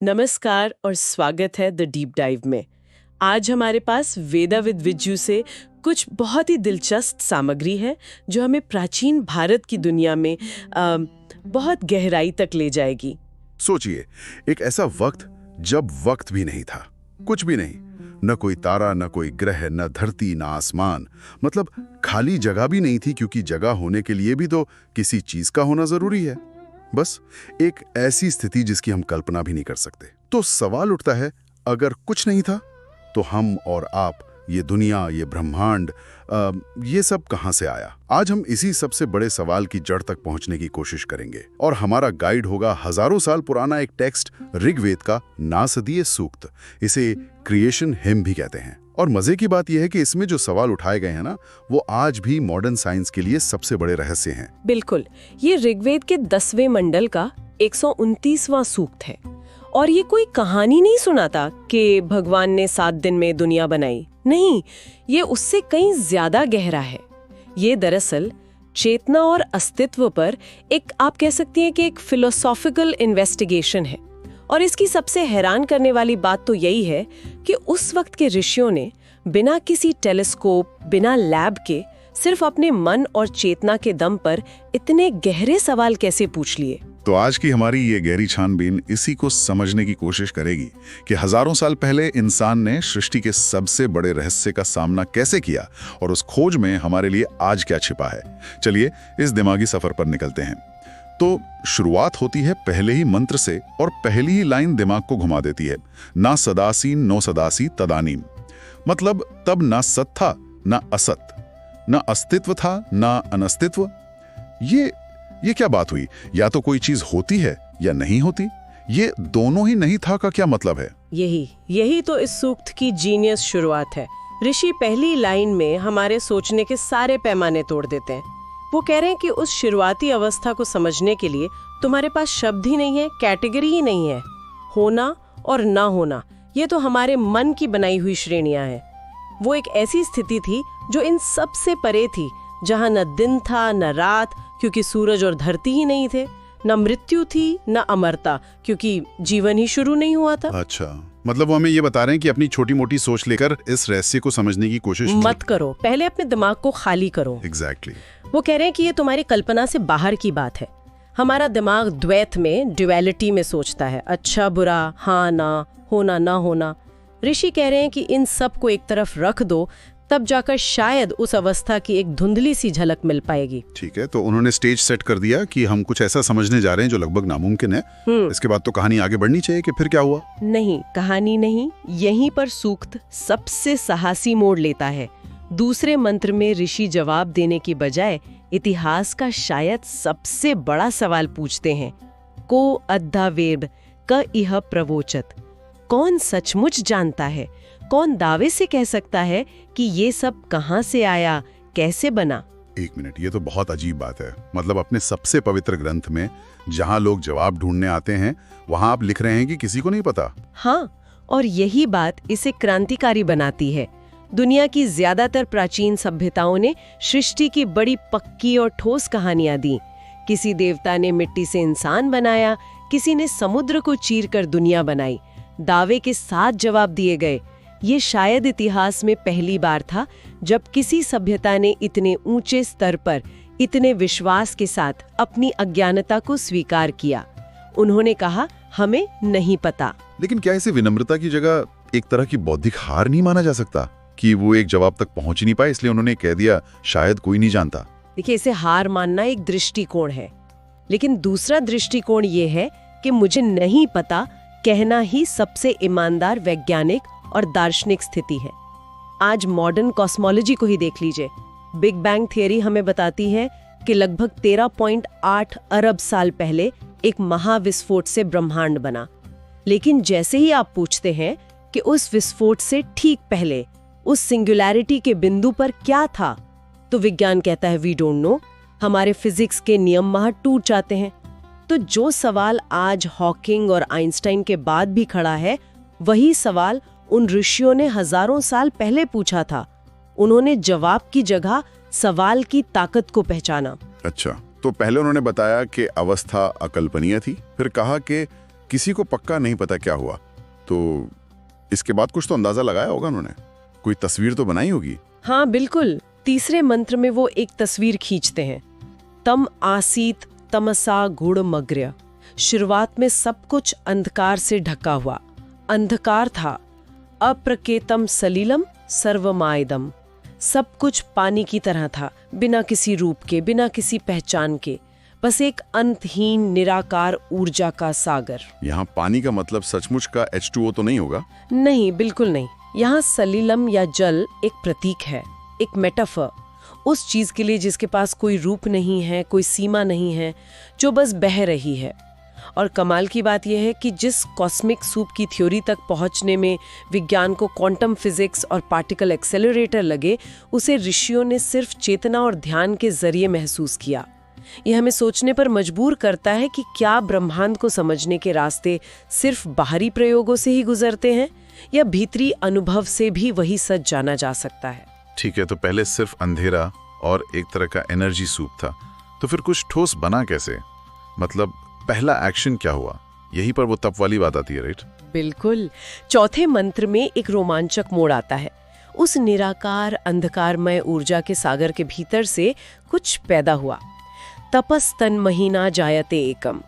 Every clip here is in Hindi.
नमस्कार और स्वागत है द डीप डाइव में। आज हमारे पास वेदा विद विज्जू से कुछ बहुत ही दिलचस्प सामग्री है जो हमें प्राचीन भारत की दुनिया में बहुत गहराई तक ले जाएगी। सोचिए, एक ऐसा वक्त जब वक्त भी नहीं था, कुछ भी नहीं, न कोई तारा, न कोई ग्रह, न धरती, न आसमान, मतलब खाली जगह भी नहीं थी, क्योंकि जगह होने के लिए भी तो किसी चीज का होना जरूरी है। बस एक ऐसी स्थिति जिसकी हम कल्पना भी नहीं कर सकते। तो सवाल उठता है, अगर कुछ नहीं था तो हम और आप, ये दुनिया, ये ब्रह्मांड, ये सब कहां से आया? आज हम इसी सबसे बड़े सवाल की जड़ तक पहुंचने की कोशिश करेंगे और हमारा गाइड होगा हजारों साल पुराना एक टेक्स्ट, ऋग्वेद का नासदीय सूक्त। इसे क्रिएशन हिम भी कहते हैं। और मजे की बात यह है कि इसमें जो सवाल उठाए गए हैं ना, वो आज भी मॉडर्न साइंस के लिए सबसे बड़े रहस्य हैं। बिल्कुल, ये ऋग्वेद के 10वें मंडल का 129वां सूक्त है और ये कोई कहानी नहीं सुनाता कि भगवान ने 7 दिन में दुनिया बनाई। नहीं, ये उससे कहीं ज्यादा गहरा है। ये दरअसल चेतना और अस्तित्व पर एक, आप कह सकती हैं कि एक फिलोसॉफिकल इन्वेस्टिगेशन है। और इसकी सबसे हैरान करने वाली बात तो यही है कि उस वक्त के ऋषियों ने बिना किसी टेलीस्कोप, बिना लैब के, सिर्फ अपने मन और चेतना के दम पर इतने गहरे सवाल कैसे पूछ लिए। तो आज की हमारी ये गहरी छानबीन इसी को समझने की कोशिश करेगी कि हजारों साल पहले इंसान ने सृष्टि के सबसे बड़े रहस्य का सामना कैसे किया और उस खोज में हमारे लिए आज क्या छिपा है। चलिए इस दिमागी सफर पर निकलते हैं। तो शुरुआत होती है पहले ही मंत्र से और पहली ही लाइन दिमाग को घुमा देती है, ना सदासी नो सदासी तदानीम। मतलब तब ना सत था ना असत, ना अस्तित्व था ना अनस्तित्व। ये क्या बात हुई? या तो कोई चीज होती है या नहीं होती। ये दोनों ही नहीं था का क्या मतलब है? यही तो इस सूक्त की जीनियस शुरुआत है। ऋषि पहली लाइन में हमारे सोचने के सारे पैमाने तोड़ देते हैं। वो कह रहे हैं कि उस शुरुआती अवस्था को समझने के लिए तुम्हारे पास शब्द ही नहीं है, कैटेगरी ही नहीं है। होना और ना होना, ये तो हमारे मन की बनाई हुई श्रेणियां हैं। वो एक ऐसी स्थिति थी जो इन सब से परे थी, जहां न दिन था न रात, क्योंकि सूरज और धरती ही नहीं थे, न मृत्यु थी न अमरता, क्योंकि जीवन ही शुरू नहीं हुआ था। अच्छा, मतलब वो हमें ये बता रहे हैं कि अपनी छोटी मोटी सोच लेकर इस रहस्य को समझने की कोशिश मत करो, पहले अपने दिमाग को खाली करो। एग्जैक्टली। वो कह रहे हैं कि ये तुम्हारी कल्पना से बाहर की बात है। हमारा दिमाग द्वैत में, ड्युअलिटी में सोचता है, अच्छा बुरा, हाँ ना, होना ना होना। ऋषि कह रहे हैं कि इन सब को एक तरफ रख दो, तब जाकर शायद उस अवस्था की एक धुंधली सी झलक मिल पाएगी। ठीक है, तो उन्होंने स्टेज सेट कर दिया कि हम कुछ ऐसा समझने जा रहे हैं जो लगभग नामुमकिन है। इसके बाद तो कहानी आगे बढ़नी चाहिए कि फिर क्या हुआ? नहीं, कहानी नहीं, यहीं पर सूक्त सबसे साहसी मोड़ लेता है। दूसरे मंत्र में ऋषि जवाब देने की बजाय इतिहास का शायद सबसे बड़ा सवाल पूछते हैं, को अद्धा वेद क इह प्रवोचत। कौन सचमुच जानता है, कौन दावे से कह सकता है कि ये सब कहां से आया, कैसे बना? एक मिनट, ये तो बहुत अजीब बात है। मतलब अपने सबसे पवित्र ग्रंथ में जहां लोग जवाब ढूंढने आते हैं, वहां आप लिख रहे हैं कि किसी को नहीं पता। हाँ, और यही बात इसे क्रांतिकारी बनाती है। दुनिया की ज्यादातर प्राचीन सभ्यताओं ने सृष्टि की बड़ी पक्की और ठोस कहानियां दी। किसी देवता ने मिट्टी से इंसान बनाया, किसी ने समुद्र को चीरकर दुनिया बनाई। दावे के साथ जवाब दिए गए। ये शायद इतिहास में पहली बार था जब किसी सभ्यता ने इतने ऊंचे स्तर पर इतने विश्वास के साथ अपनी अज्ञानता को स्वीकार किया। उन्होंने कहा, हमें नहीं पता। लेकिन क्या इसे विनम्रता की जगह एक तरह की बौद्धिक हार नहीं माना जा सकता कि वो एक जवाब तक पहुंच ही नहीं पाए, इसलिए उन्होंने कह दिया शायद कोई नहीं जानता? देखिए, इसे हार मानना एक दृष्टिकोण है, लेकिन दूसरा दृष्टिकोण ये है कि मुझे नहीं पता कहना ही सबसे ईमानदार वैज्ञानिक और दार्शनिक स्थिति है। आज मॉडर्न कॉस्मोलॉजी को ही देख लीजिए। बिग बैंग थियरी हमें बताती है कि लगभग 13.8 अरब साल पहले एक महाविस्फोट से ब्रह्मांड बना। लेकिन जैसे ही आप पूछते हैं कि उस विस्फोट से ठीक पहले उस सिंगुलैरिटी के बिंदु पर क्या था, तो विज्ञान कहता है वी डोंट नो। हमारे फिजिक्स के नियम वहां टूट जाते हैं। तो जो सवाल आज हॉकिंग और आइंस्टाइन के बाद भी खड़ा है, वही सवाल उन ऋषियों ने हजारों साल पहले पूछा था। उन्होंने जवाब की जगह सवाल की ताकत को पहचाना। अच्छा, तो पहले उन्होंने बताया कि अवस्था अकल्पनीय थी, फिर कहा कि किसी को पक्का नहीं पता क्या हुआ, तो इसके बाद कुछ तो अंदाजा लगाया होगा उन्होंने, कोई तस्वीर तो बनाई होगी। हाँ बिल्कुल, तीसरे मंत्र में वो एक तस्वीर खींचते हैं। तम आसीत तमसा गूढ़मग्र्य। शुरुआत में सब कुछ अंधकार से ढका हुआ अंधकार था। अप्रकेतम सलीलम सर्वमायदम। सब कुछ पानी की तरह था, बिना किसी रूप के, बिना किसी पहचान के, बस एक अंतहीन निराकार ऊर्जा का सागर। यहाँ पानी का मतलब सचमुच का H2O तो नहीं होगा? नहीं, बिल्कुल नहीं। यहाँ सलीलम या जल एक प्रतीक है, एक मेटाफर उस चीज के लिए जिसके पास कोई रूप नहीं है, कोई सीमा नहीं है, जो बस बह रही है। और कमाल की बात यह है कि जिस कॉस्मिक सूप की थ्योरी तक पहुंचने में विज्ञान को क्वांटम फिजिक्स और पार्टिकल एक्सेलरेटर लगे, उसे ऋषियों ने सिर्फ चेतना और ध्यान के जरिए महसूस किया। यह हमें सोचने पर मजबूर करता है कि क्या ब्रह्मांड को समझने के रास्ते सिर्फ बाहरी प्रयोगों से ही गुजरते हैं, या भीतरी अनुभव से भी वही सच जाना जा सकता है। ठीक है, तो पहले सिर्फ अंधेरा और एक तरह का एनर्जी सूप था, तो फिर कुछ ठोस बना कैसे? मतलब पहला एक्शन क्या हुआ? यहीं पर वो तप वाली बात आती है, राइट? बिल्कुल। चौथे मंत्र में एक रोमांचक मोड़ आता है। उस निराकार अंधकारमय ऊर्जा के सागर के भीतर से कुछ पैदा हुआ। तपस्तन महीना जायते एकम।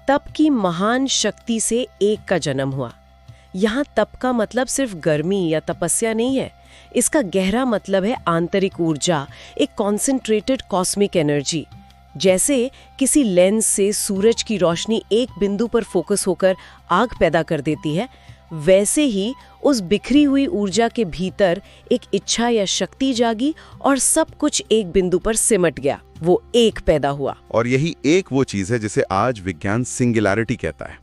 तप की महान शक्ति से एक का जन्म हुआ। यहाँ तप का मतलब सिर्फ गर्मी या तपस्या नहीं है, इसका गहरा मतलब है आंतरिक ऊर्जा, एक कॉन्सेंट्रेटेड कॉस्मिक एनर्जी। जैसे किसी लेंस से सूरज की रोशनी एक बिंदु पर फोकस होकर आग पैदा कर देती है, वैसे ही उस बिखरी हुई ऊर्जा के भीतर एक इच्छा या शक्ति जागी और सब कुछ एक बिंदु पर सिमट गया, वो एक पैदा हुआ। और यही एक वो चीज है जिसे आज विज्ञान सिंगुलैरिटी कहता है।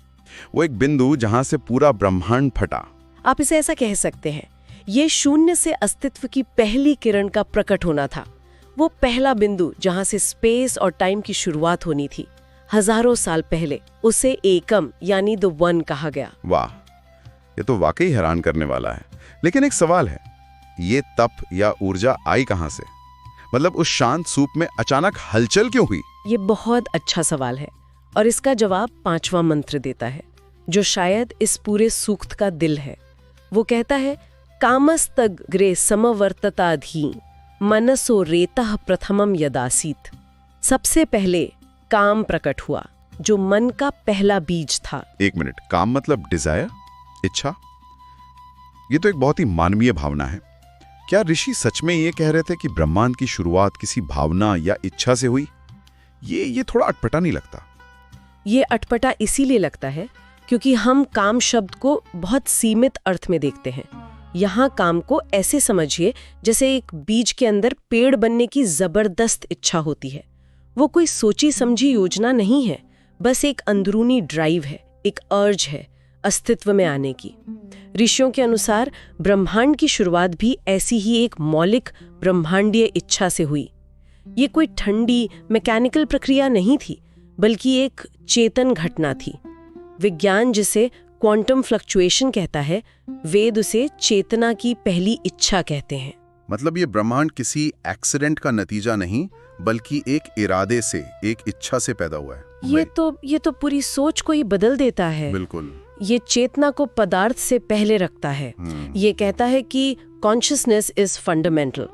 वो एक बिंदु जहां से पूरा ब्रह्मांड फटा। आप इसे ऐसा कह सकते हैं, ये शून्य से अस्तित्व की पहली किरण का प्रकट होना था। वो पहला बिंदु जहां से स्पेस और टाइम की शुरुआत होनी थी। हजारों साल पहले उसे एकम यानी द वन कहा गया। वाह, ये तो वाकई हैरान करने वाला है। लेकिन एक सवाल है, ये तप या ऊर्जा आई कहां से? मतलब उस शांत सूप में अचानक हलचल क्यों हुई? ये बहुत अच्छा सवाल है और इसका जवाब पांचवा मंत्र देता है, जो शायद इस पूरे सूक्त का दिल है। वो कहता है, कामस्तग्रे समवर्तताधि मनसो रेतः प्रथमम यदासीत। सबसे पहले काम प्रकट हुआ, जो मन का पहला बीज था। एक मिनट, काम मतलब डिजायर, इच्छा? ये तो एक बहुत ही मानवीय भावना है। क्या ऋषि सच में ये कह रहे थे कि ब्रह्मांड की शुरुआत किसी भावना या इच्छा से हुई? ये थोड़ा अटपटा नहीं लगता? ये अटपटा इसीलिए लगता है क्योंकि हम काम शब्द को बहुत सीमित अर्थ में देखते हैं। यहाँ काम को ऐसे समझिए जैसे एक बीज के अंदर पेड़ बनने की जबरदस्त इच्छा होती है। वो कोई सोची समझी योजना नहीं है, बस एक अंदरूनी ड्राइव है, एक अर्ज है अस्तित्व में आने की। ऋषियों के अनुसार ब्रह्मांड की शुरुआत भी ऐसी ही एक मौलिक ब्रह्मांडीय इच्छा से हुई। ये कोई ठंडी मैकेनिकल प्रक्रिया नहीं थी, बल्कि एक चेतन घटना थी। विज्ञान जिसे क्वांटम फ्लक्चुएशन कहता है, वेद उसे चेतना की पहली इच्छा कहते हैं। मतलब ये ब्रह्मांड किसी एक्सीडेंट का नतीजा नहीं, बल्कि एक इरादे से, एक इच्छा से पैदा हुआ है। ये तो पूरी सोच को ही बदल देता है। बिल्कुल। ये चेतना को पदार्थ से पहले रखता है। ये कहता है कि कॉन्शियसनेस इज फंडामेंटल।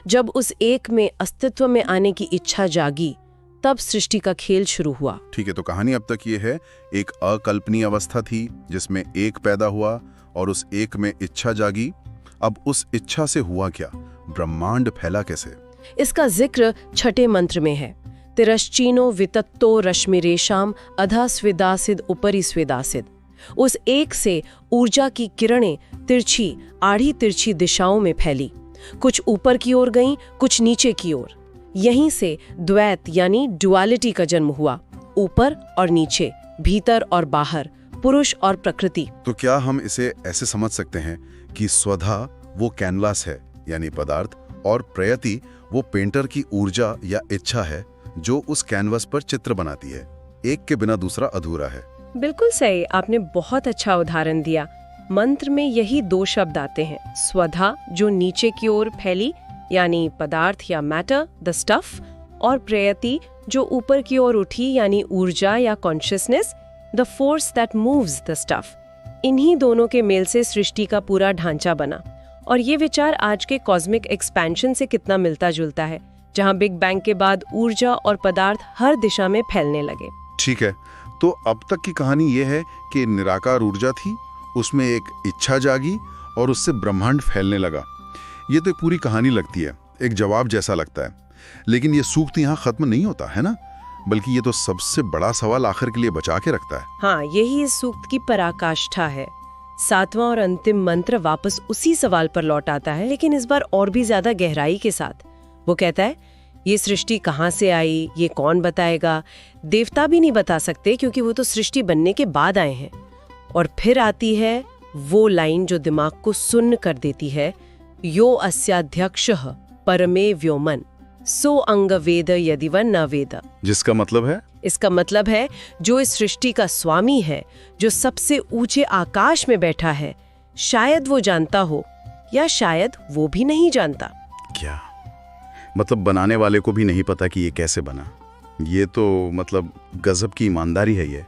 जब उस एक में अस्तित्व में आने की इच्छा जागी, तब सृष्टि का खेल शुरू हुआ। ठीक है, तो कहानी अब तक ये है, एक अकल्पनीय अवस्था थी जिसमें एक पैदा हुआ और उस एक में इच्छा जागी। अब उस इच्छा से हुआ क्या? ब्रह्मांड फैला कैसे? इसका जिक्र छठे मंत्र में है। तिरश्चीनो वितत्तो रश्मिरेशाम अधा स्वेदासिद उपरि स्वेदासिद। उस एक से ऊर्जा की किरणें तिरछी आड़ी तिरछी दिशाओं में फैली, कुछ ऊपर की ओर गईं, कुछ नीचे की ओर। यहीं से द्वैत यानी डुअलिटी का जन्म हुआ, ऊपर और नीचे, भीतर और बाहर, पुरुष और प्रकृति। तो क्या हम इसे ऐसे समझ सकते हैं कि स्वधा वो कैनवास है यानी पदार्थ, और प्रयति वो पेंटर की ऊर्जा या इच्छा है जो उस कैनवास पर चित्र बनाती है। एक के बिना दूसरा अधूरा है। बिल्कुल सही, आपने बहुत अच्छा उदाहरण दिया। मंत्र में यही दो शब्द आते हैं, स्वधा जो नीचे की ओर फैली यानी पदार्थ या मैटर, द स्टफ, और प्रयति जो ऊपर की ओर उठी यानी ऊर्जा या consciousness, the force that moves the stuff. इन्हीं दोनों के मेल से सृष्टि का पूरा ढांचा बना। और ये विचार आज के कॉस्मिक एक्सपेंशन से कितना मिलता जुलता है, जहां बिग बैंग के बाद ऊर्जा और पदार्थ हर दिशा में फैलने लगे। ठीक है, तो अब तक की कहानी ये है कि निराकार ऊर्जा थी, उसमें एक इच्छा जागी और उससे ब्रह्मांड फैलने लगा। ये तो एक पूरी कहानी लगती है, एक जवाब जैसा लगता है। लेकिन ये सूक्त यहाँ खत्म नहीं होता है ना, बल्कि ये तो सबसे बड़ा सवाल आखिर के लिए बचा के रखता है। हाँ, यही इस सूक्त की पराकाष्ठा है। 7वां और अंतिम मंत्र वापस उसी सवाल पर लौट आता है, लेकिन इस बार और भी ज्यादा गहराई के साथ। वो कहता है, ये सृष्टि कहाँ से आई, ये कौन बताएगा? देवता भी नहीं बता सकते, क्योंकि वो तो सृष्टि बनने के बाद आए हैं। और फिर आती है वो लाइन जो दिमाग को सुन्न कर देती है, यो अस्याध्यक्षः परमे व्योमन सो अंग वेद यदि व न वेद। जिसका मतलब है, इसका मतलब है जो इस सृष्टि का स्वामी है, जो सबसे ऊंचे आकाश में बैठा है, शायद वो जानता हो या शायद वो भी नहीं जानता। क्या मतलब बनाने वाले को भी नहीं पता कि ये कैसे बना? ये तो मतलब गजब की ईमानदारी है।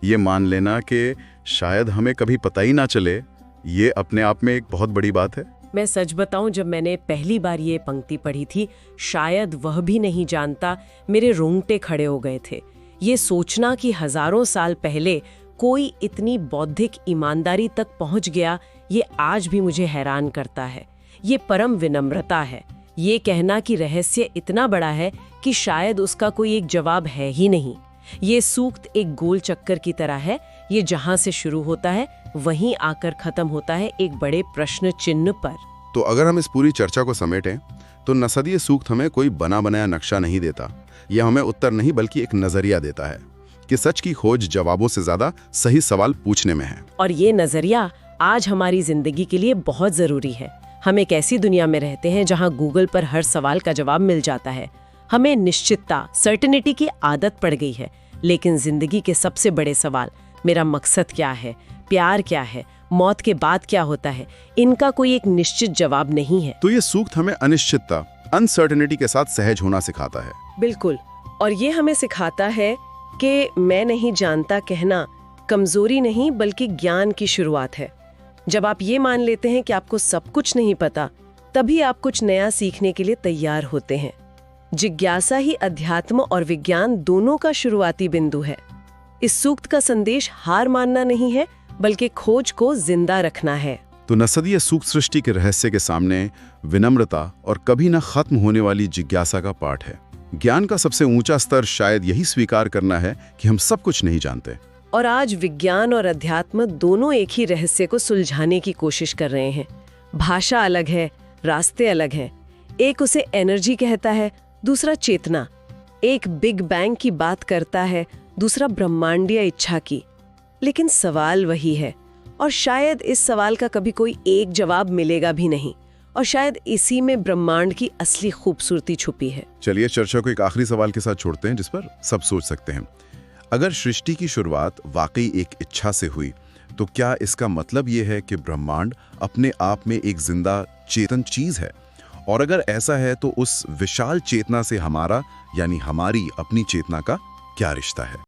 ये मान लेना कि शायद हमें कभी पता ही ना चले, ये अपने आप में एक बहुत बड़ी बात है। मैं सच बताऊं, जब मैंने पहली बार ये पंक्ति पढ़ी थी, शायद वह भी नहीं जानता, मेरे रोंगटे खड़े हो गए थे। ये सोचना कि हजारों साल पहले कोई इतनी बौद्धिक ईमानदारी तक पहुंच गया, ये आज भी मुझे हैरान करता है। ये परम विनम्रता है, ये कहना कि रहस्य इतना बड़ा है कि शायद उसका कोई एक जवाब है ही नहीं। ये सूक्त एक गोल चक्कर की तरह है, ये जहां से शुरू होता है वहीं आकर खत्म होता है एक बड़े प्रश्न चिन्ह पर। तो अगर हम इस पूरी चर्चा को समेटें तो नसदीय सूक्त हमें कोई बना बनाया नक्शा नहीं देता, यह हमें उत्तर नहीं बल्कि एक नजरिया देता है कि सच की खोज जवाबों से ज्यादा सही सवाल पूछने में है। और ये नजरिया आज हमारी जिंदगी के लिए बहुत जरूरी है। हम एक ऐसी दुनिया में रहते हैं जहां गूगल पर हर सवाल का जवाब मिल जाता है। हमें निश्चितता, सर्टेनिटी की आदत पड़ गई है। लेकिन जिंदगी के सबसे बड़े सवाल, मेरा मकसद क्या है, प्यार क्या है, मौत के बाद क्या होता है, इनका कोई एक निश्चित जवाब नहीं है। तो ये सूक्त हमें अनिश्चितता, अनसर्टेनिटी के साथ सहज होना सिखाता है। बिल्कुल। और ये हमें सिखाता है कि मैं नहीं जानता कहना कमजोरी नहीं बल्कि ज्ञान की शुरुआत है। जब आप ये मान लेते हैं कि आपको सब कुछ नहीं पता, तभी आप कुछ नया सीखने के लिए तैयार होते हैं। जिज्ञासा ही अध्यात्म और विज्ञान दोनों का शुरुआती बिंदु है। इस सूक्त का संदेश हार मानना नहीं है, बल्कि खोज को जिंदा रखना है। तो नसदीय सूक्त सृष्टि के रहस्य के सामने विनम्रता और कभी न खत्म होने वाली जिज्ञासा का पाठ है। ज्ञान का सबसे ऊंचा स्तर शायद यही स्वीकार करना है कि हम सब कुछ नहीं जानते। और आज विज्ञान और अध्यात्म दोनों एक ही रहस्य को सुलझाने की कोशिश कर रहे हैं। भाषा अलग है, रास्ते अलग हैं। एक उसे एनर्जी कहता है, दूसरा चेतना। एक बिग बैंग की बात करता है, दूसरा ब्रह्मांडीय इच्छा की। लेकिन सवाल वही है, और शायद इस सवाल का कभी कोई एक जवाब मिलेगा भी नहीं। और शायद इसी में ब्रह्मांड की असली खूबसूरती छुपी है। चलिए चर्चा को एक आखिरी सवाल के साथ छोड़ते हैं जिस पर सब सोच सकते हैं। अगर सृष्टि की शुरुआत वाकई एक इच्छा से हुई, तो क्या इसका मतलब यह है कि ब्रह्मांड अपने आप में एक जिंदा चेतन चीज है? और अगर ऐसा है तो उस विशाल चेतना से हमारा यानी हमारी अपनी चेतना का क्या रिश्ता है?